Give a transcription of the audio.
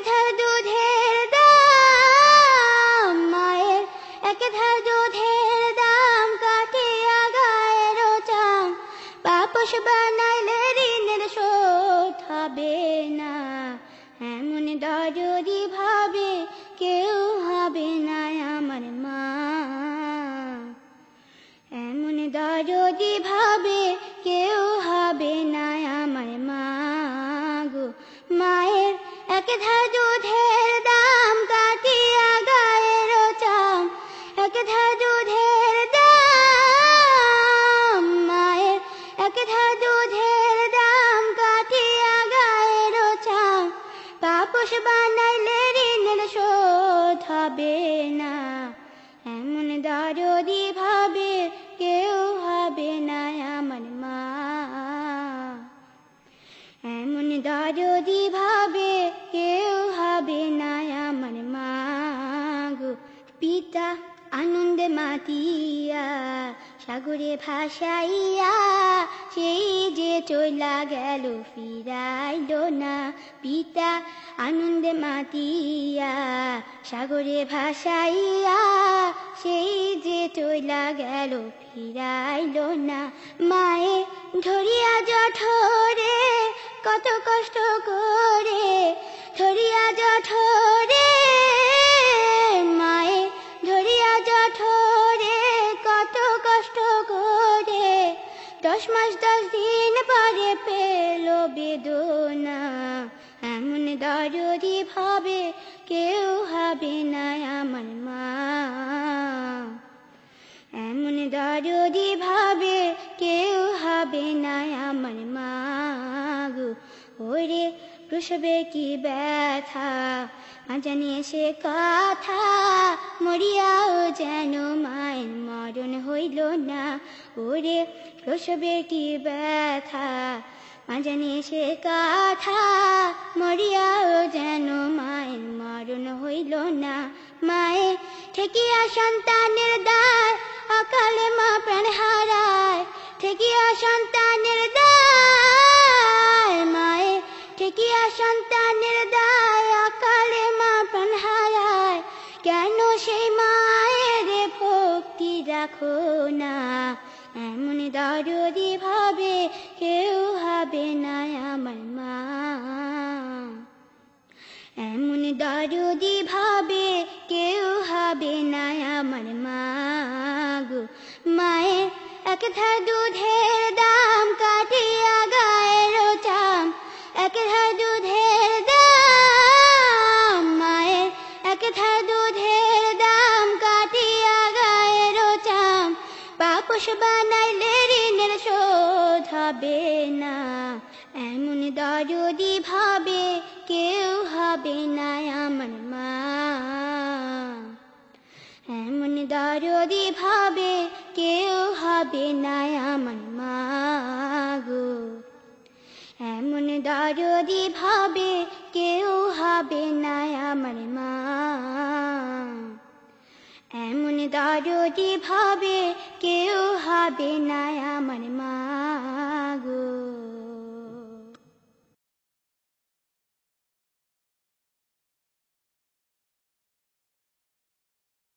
ধার দুধের দাম মায়ের, এক ধার দুধের দাম কাটিয়া গায়ের চাম, পাপোশ বানাইলে ঋণের শোধ হবে না। এমন দরদি ভাবে কেউ হবে না আমার মা, এমন দরদি ভাবে কেউ হবে না আমার মা গো। মায়ের এক ধার দুধের দাম কাটিয়া গায়ের চাম, এক ধার দুধের দাম মায়ের, এক ধার দুধের দাম কাটিয়া গায়ের চাম, পাপোশ বানাইলে ঋণের শোধ হবে না। এমন দরদি ভাবে কেউ হবে না আমার মা, এমন দরদি ভাবে কেউ হবে না আমার মা গো। পিতা আনন্দে মাতিয়া সাগরে ভাসাইয়া, সেই যে চইলা গেল ফিরাইল না। পিতা আনন্দে মাতিয়া সাগরে ভাসাইয়া, সেই যে চইলা গেল ফিরাইল না। মায়ে ধরিয়া জঠরে কত কষ্ট করে, ধরিয়া জঠরে মায়ে, ধরিয়া জঠরে কত কষ্ট করে, 10 মাস 10 দিন পরে পেল বেদনা। এমন দরদি ভাবে কেউ হবে না আমার মা, এমন দরদি ভাবে কেউ হবে না আমার মা গো। ওরে প্রসবে কি ব্যথা মা জানে সে কথা, মরিয়াও যেন মায়ের মরণ হইল না। ওরে প্রসবে কি ব্যথা মা জানে সে কথা, মরিয়াও যেন মায়ের মরণ হইল না। মায়ে ঠেকিয়া সন্তানের দায় অকালে মা প্রাণ হারায়, ঠেকিয়া সন্তানের দায় মায়ে, ঠেকিয়া সন্তানের দায় অকালে মা প্রাণ হারায়। কেন সেই মায়ের ভক্তি রাখো না, এমন দরদি ভাবে কেউ হবে না আমার মা, এমন দরদি ভাবে কেউ হবে না আমার মা গো। মায়ের এক ধার দুধের দাম কাটিয়া গায়ের চাম, এক ধার দুধের দাম মায়ের, এক ধার দুধের দাম কাটিয়া গায়ের চাম, পাপোশ বানাইলে ঋণের শোধ হবে না। এমন দরদি ভাবে কেউ হবে না আমার মা, এমন দরদি ভাবে কেউ হবে না আমার মা গো। এমন দরদি ভাবে কেউ হবে না আমার মা, এমন দরদি ভাবে কেউ হবে না আমার মা গো।